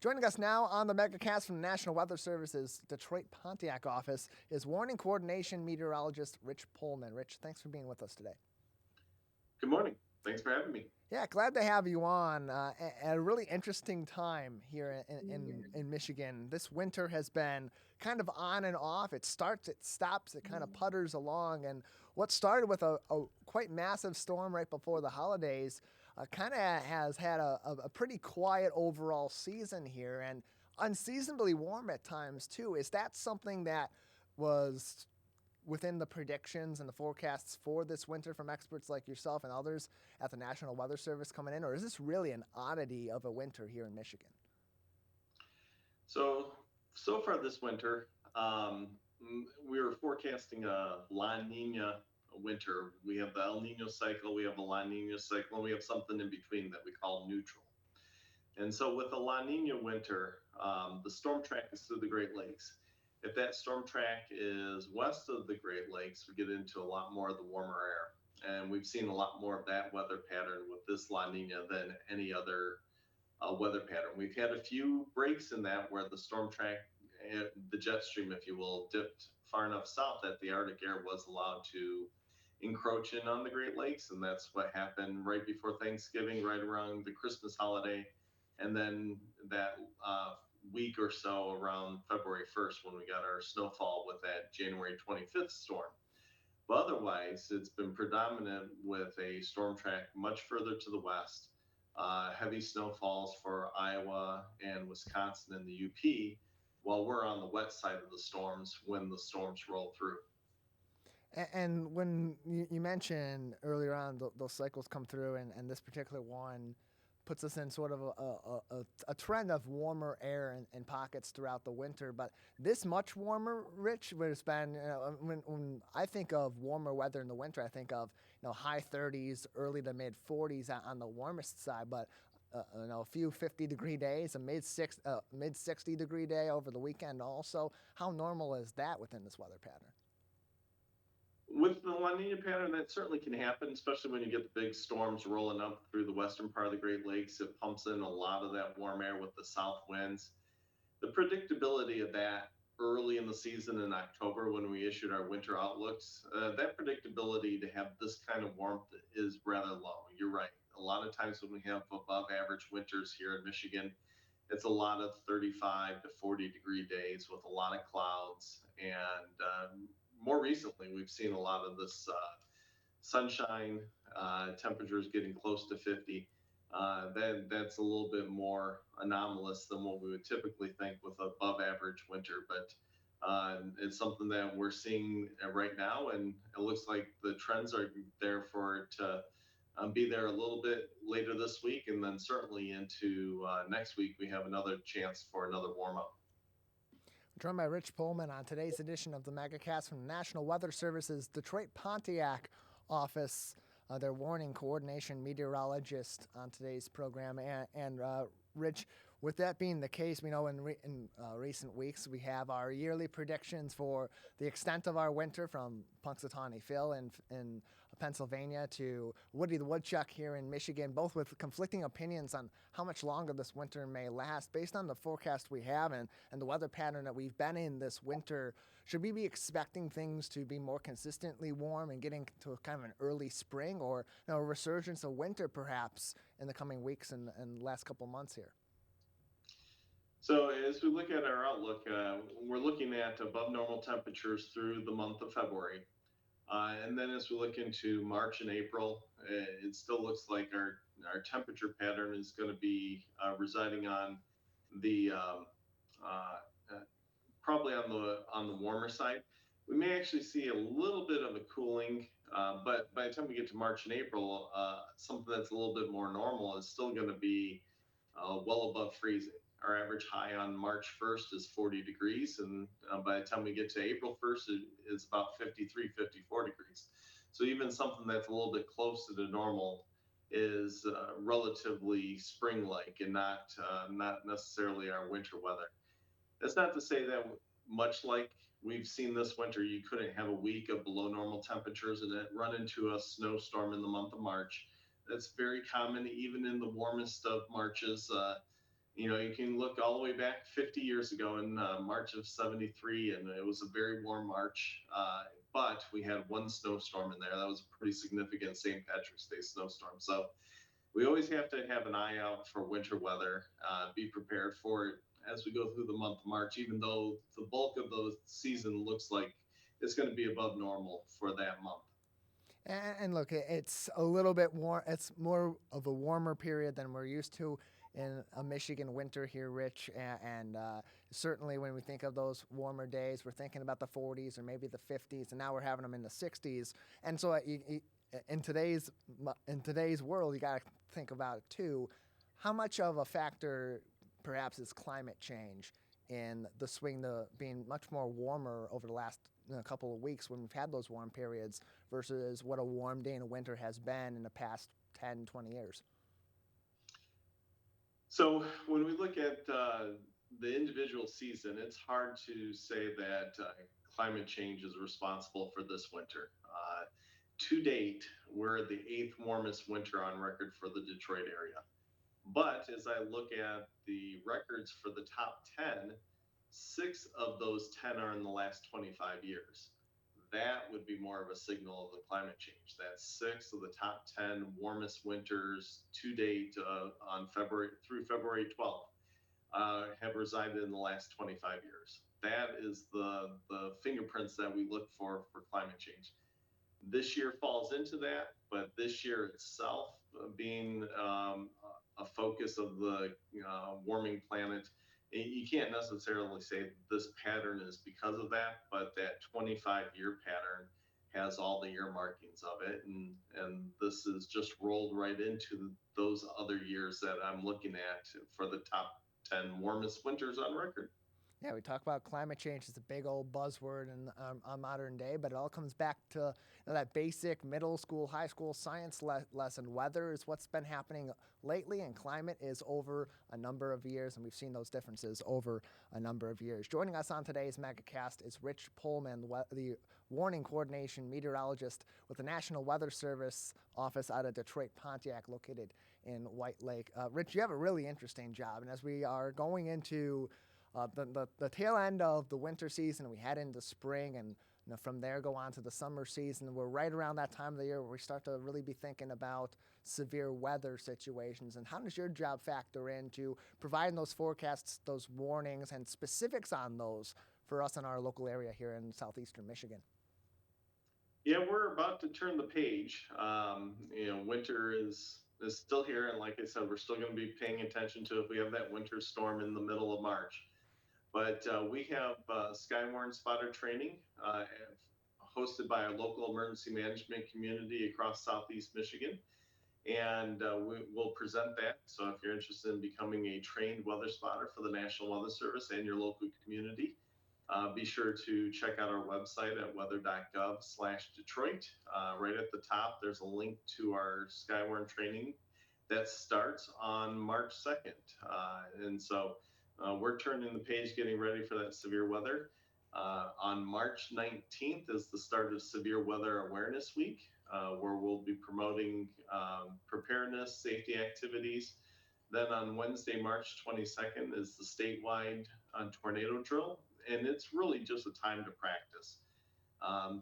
Joining us now on the Megacast from the National Weather Service's Detroit Pontiac Office is Warning Coordination Meteorologist Rich Pollman. Rich, thanks for being with us today. Good morning. Thanks for having me. Yeah, glad to have you on at a really interesting time here in Michigan. This winter has been kind of on and off. It starts, it stops, it kind of putters along. And what started with a quite massive storm right before the holidays kind of has had a pretty quiet overall season here and unseasonably warm at times too. Is that something that was within the predictions and the forecasts for this winter from experts like yourself and others at the National Weather Service coming in, or is this really an oddity of a winter here in Michigan? So far this winter, we were forecasting a La Nina winter. We have the El Nino cycle, we have a La Nina cycle, and we have something in between that we call neutral. And so with the La Nina winter, the storm track is through the Great Lakes. If that storm track is west of the Great Lakes, we get into a lot more of the warmer air. And we've seen a lot more of that weather pattern with this La Nina than any other weather pattern. We've had a few breaks in that where the storm track, the jet stream, if you will, dipped far enough south that the Arctic air was allowed to encroach in on the Great Lakes. And that's what happened right before Thanksgiving, right around the Christmas holiday. And then that week or so around February 1st when we got our snowfall with that January 25th storm. But otherwise, it's been predominant with a storm track much further to the west, heavy snowfalls for Iowa and Wisconsin and the UP, while we're on the wet side of the storms when the storms roll through. And when you mentioned earlier on those cycles come through, and this particular one puts us in sort of a trend of warmer air in pockets throughout the winter. But this much warmer, Rich, it's been, when I think of warmer weather in the winter, I think of high 30s, early to mid 40s on the warmest side. But a few 50-degree days, a mid 60-degree day over the weekend also. How normal is that within this weather pattern? With the La Nina pattern, that certainly can happen, especially when you get the big storms rolling up through the western part of the Great Lakes. It pumps in a lot of that warm air with the south winds. The predictability of that early in the season in October when we issued our winter outlooks, that predictability to have this kind of warmth is rather low. You're right. A lot of times when we have above average winters here in Michigan, it's a lot of 35 to 40-degree days with a lot of clouds. And more recently, we've seen a lot of this sunshine, temperatures getting close to 50. That's a little bit more anomalous than what we would typically think with above average winter. But it's something that we're seeing right now. And it looks like the trends are there for it to be there a little bit later this week. And then certainly into next week, we have another chance for another warm up. Joined by Rich Pollman on today's edition of the Megacast from the National Weather Service's Detroit Pontiac Office. Their warning coordination meteorologist on today's program. And Rich, with that being the case, we know in recent weeks we have our yearly predictions for the extent of our winter from Punxsutawney Phil in Pennsylvania to Woody the Woodchuck here in Michigan, both with conflicting opinions on how much longer this winter may last. Based on the forecast we have and the weather pattern that we've been in this winter, should we be expecting things to be more consistently warm and getting to a kind of an early spring or a resurgence of winter perhaps in the coming weeks and last couple months here? So as we look at our outlook, we're looking at above normal temperatures through the month of February. And then as we look into March and April, it still looks like our temperature pattern is going to be residing on the probably on the warmer side. We may actually see a little bit of a cooling, but by the time we get to March and April, something that's a little bit more normal is still going to be well above freezing. Our average high on March 1st is 40 degrees, and by the time we get to April 1st, it's about 53, 54 degrees. So even something that's a little bit closer to normal is relatively spring-like and not necessarily our winter weather. That's not to say that much like we've seen this winter, you couldn't have a week of below normal temperatures and then run into a snowstorm in the month of March. That's very common, even in the warmest of Marches. You can look all the way back 50 years ago in March of '73, and it was a very warm March. But we had one snowstorm in there. That was a pretty significant St. Patrick's Day snowstorm. So we always have to have an eye out for winter weather, be prepared for it as we go through the month of March, even though the bulk of the season looks like it's going to be above normal for that month. And look, it's a little bit warm. It's more of a warmer period than we're used to in a Michigan winter here, Rich. And certainly when we think of those warmer days, we're thinking about the 40s or maybe the 50s, and now we're having them in the 60s. And so in today's world, you got to think about it too. How much of a factor perhaps is climate change in the swing to being much more warmer over the last couple of weeks when we've had those warm periods versus what a warm day in the winter has been in the past 10, 20 years? So when we look at the individual season, it's hard to say that climate change is responsible for this winter. To date, we're the eighth warmest winter on record for the Detroit area. But as I look at the records for the top 10, 6 of those 10 are in the last 25 years. That would be more of a signal of the climate change. That's 6 of the top 10 warmest winters to date on February 12th have resided in the last 25 years. That is the fingerprints that we look for climate change. This year falls into that, but this year itself being a focus of the warming planet, you can't necessarily say this pattern is because of that, but that 25-year pattern has all the year markings of it, and this is just rolled right into those other years that I'm looking at for the top 10 warmest winters on record. Yeah, we talk about climate change as a big old buzzword in modern day, but it all comes back to that basic middle school, high school science lesson. Weather is what's been happening lately, and climate is over a number of years, and we've seen those differences over a number of years. Joining us on today's Megacast is Rich Pollman, the Warning Coordination Meteorologist with the National Weather Service office out of Detroit, Pontiac, located in White Lake. Rich, you have a really interesting job, and as we are going into the tail end of the winter season, we head into spring, and from there go on to the summer season. We're right around that time of the year where we start to really be thinking about severe weather situations. And how does your job factor into providing those forecasts, those warnings, and specifics on those for us in our local area here in southeastern Michigan? Yeah, we're about to turn the page. Winter is still here, and like I said, we're still going to be paying attention to if we have that winter storm in the middle of March. But we have Skywarn spotter training hosted by our local emergency management community across southeast Michigan. And we will present that. So if you're interested in becoming a trained weather spotter for the National Weather Service and your local community, be sure to check out our website at weather.gov/Detroit. Right at the top, there's a link to our Skywarn training that starts on March 2nd. And so we're turning the page, getting ready for that severe weather. On March 19th is the start of Severe Weather Awareness Week, where we'll be promoting preparedness, safety activities. Then on Wednesday, March 22nd is the statewide tornado drill, and it's really just a time to practice.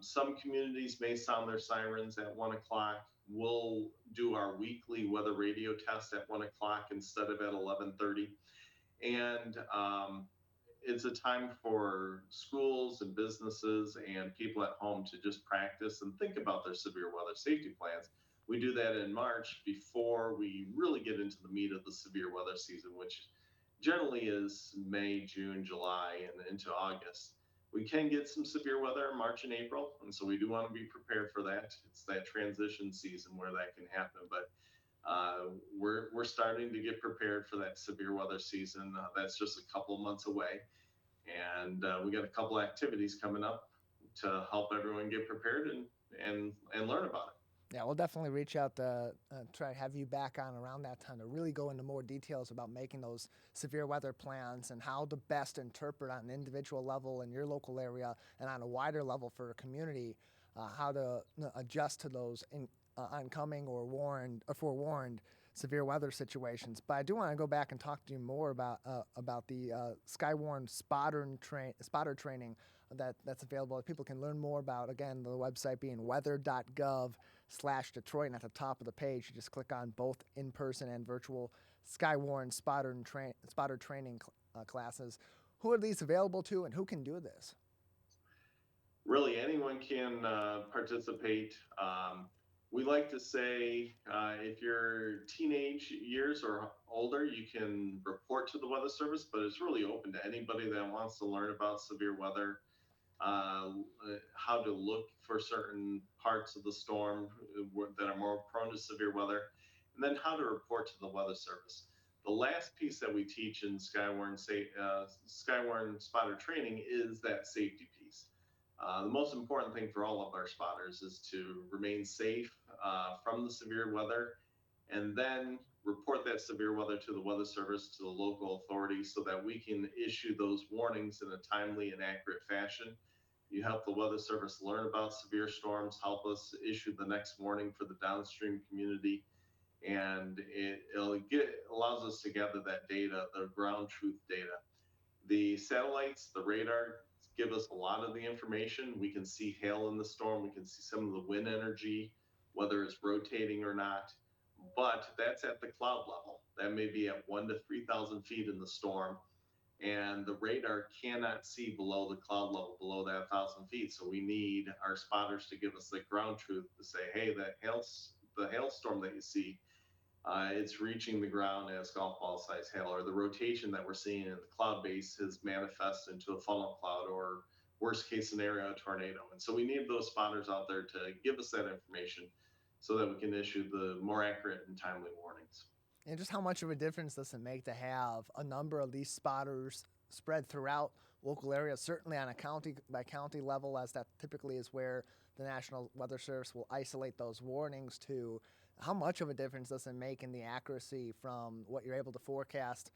Some communities may sound their sirens at 1 o'clock. We'll do our weekly weather radio test at 1 o'clock instead of at 11:30. And it's a time for schools and businesses and people at home to just practice and think about their severe weather safety plans. We do that in March before we really get into the meat of the severe weather season, which generally is May, June, July, and into August. We can get some severe weather in March and April, and so we do want to be prepared for that. It's that transition season where that can happen, but we're starting to get prepared for that severe weather season. That's just a couple months away, and we got a couple activities coming up to help everyone get prepared and learn about it. Yeah, we'll definitely reach out to try to have you back on around that time to really go into more details about making those severe weather plans and how to best interpret on an individual level in your local area and on a wider level for a community, how to adjust to those oncoming or forewarned severe weather situations. But I do want to go back and talk to you more about the Skywarn spotter training that's available. People can learn more about, again, the website being weather.gov/Detroit, and at the top of the page, you just click on both in-person and virtual Skywarn spotter training classes. Who are these available to, and who can do this? Really, anyone can participate. We like to say if you're teenage years or older, you can report to the Weather Service, but it's really open to anybody that wants to learn about severe weather, uh, how to look for certain parts of the storm that are more prone to severe weather, and then how to report to the Weather Service. The last piece that we teach in Skywarn spotter training is that safety piece. The most important thing for all of our spotters is to remain safe from the severe weather, and then report that severe weather to the Weather Service, to the local authorities, so that we can issue those warnings in a timely and accurate fashion. You help the Weather Service learn about severe storms, help us issue the next warning for the downstream community, and it allows us to gather that data, the ground truth data. The satellites, the radar, give us a lot of the information. We can see hail in the storm. We can see some of the wind energy, whether it's rotating or not. But that's at the cloud level. That may be at 1 to 3,000 feet in the storm. And the radar cannot see below the cloud level, below that 1,000 feet. So we need our spotters to give us the ground truth to say, hey, the hailstorm that you see, it's reaching the ground as golf ball size hail, or the rotation that we're seeing in the cloud base has manifested into a funnel cloud, or worst case scenario, a tornado. And so we need those spotters out there to give us that information so that we can issue the more accurate and timely warnings. And just how much of a difference does it make to have a number of these spotters spread throughout local areas, certainly on a county by county level, as that typically is where the National Weather Service will isolate those warnings to? How much of a difference does it make in the accuracy from what you're able to forecast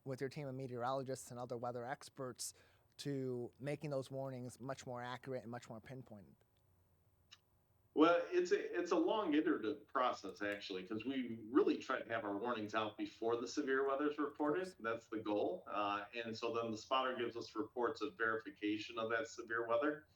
with your team of meteorologists and other weather experts to making those warnings much more accurate and much more pinpointed? Well, it's a long iterative process actually, because we really try to have our warnings out before the severe weather is reported. That's the goal, and so then the spotter gives us reports of verification of that severe weather.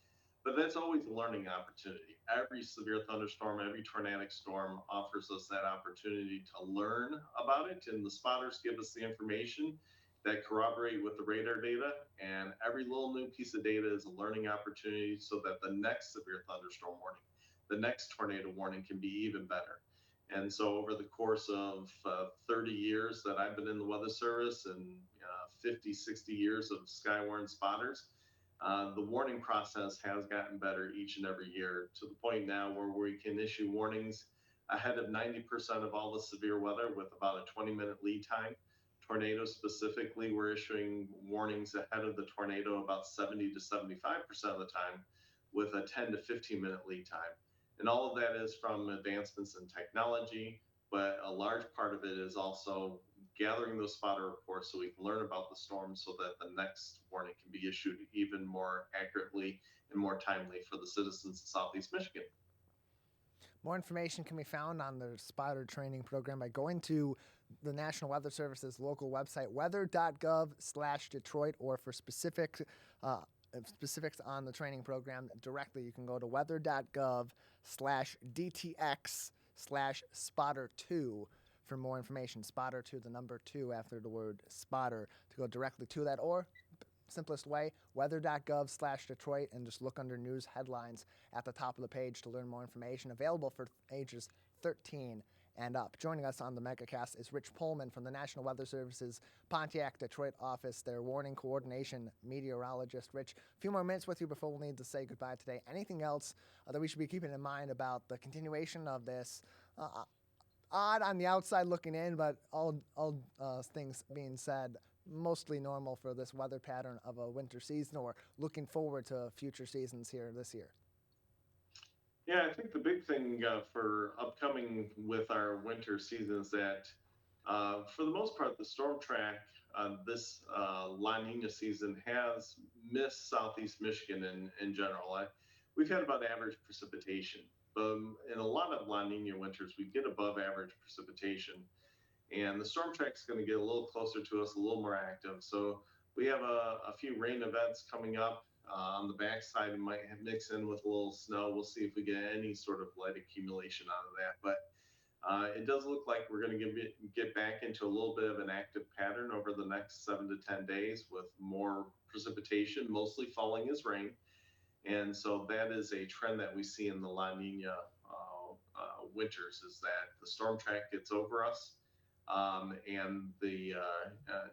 But that's always a learning opportunity. Every severe thunderstorm, every tornadic storm offers us that opportunity to learn about it, and the spotters give us the information that corroborate with the radar data. And every little new piece of data is a learning opportunity so that the next severe thunderstorm warning, the next tornado warning can be even better. And so over the course of 30 years that I've been in the Weather Service, and 50, 60 years of Skywarn spotters, the warning process has gotten better each and every year, to the point now where we can issue warnings ahead of 90% of all the severe weather with about a 20-minute lead time. Tornadoes specifically, we're issuing warnings ahead of the tornado about 70 to 75% of the time with a 10 to 15-minute lead time. And all of that is from advancements in technology, but a large part of it is also gathering those spotter reports so we can learn about the storm, so that the next warning can be issued even more accurately and more timely for the citizens of Southeast Michigan. More information can be found on the spotter training program by going to the National Weather Service's local website, weather.gov/Detroit, or for specifics on the training program directly, you can go to weather.gov/DTX/spotter2 for more information. Spotter 2, the number 2 after the word spotter, to go directly to that, or simplest way, weather.gov/Detroit, and just look under news headlines at the top of the page to learn more information. Available for ages 13 and up. Joining us on the Megacast is Rich Pollman from the National Weather Service's Pontiac, Detroit office, their warning coordination meteorologist. Rich, a few more minutes with you before we'll need to say goodbye today. Anything else that we should be keeping in mind about the continuation of this? Odd on the outside looking in, but all things being said, mostly normal for this weather pattern of a winter season, or looking forward to future seasons here this year. Yeah, I think the big thing for upcoming with our winter season is that for the most part, the storm track this La Nina season has missed Southeast Michigan in general. We've had about average precipitation, But in a lot of La Nina winters, we get above average precipitation, and the storm track is going to get a little closer to us, a little more active. So we have a few rain events coming up. On the backside, it might mix in with a little snow. We'll see if we get any sort of light accumulation out of that. But it does look like we're going to get back into a little bit of an active pattern over the next 7 to 10 days with more precipitation, mostly falling as rain. And so that is a trend that we see in the La Nina winters, is that the storm track gets over us, and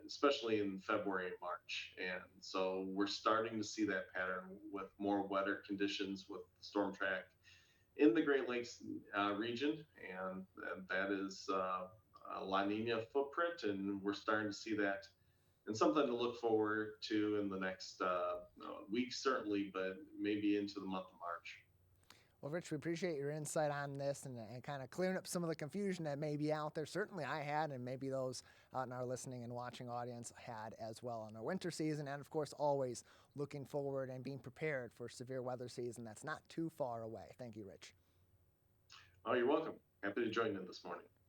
especially in February and March. And so we're starting to see that pattern with more wetter conditions with the storm track in the Great Lakes region, and that is a La Nina footprint, and we're starting to see that, and something to look forward to in the next week, certainly, but maybe into the month of March. Well, Rich, we appreciate your insight on this and kind of clearing up some of the confusion that may be out there. Certainly I had, and maybe those out in our listening and watching audience had as well on our winter season. And, of course, always looking forward and being prepared for severe weather season that's not too far away. Thank you, Rich. Oh, you're welcome. Happy to join in this morning.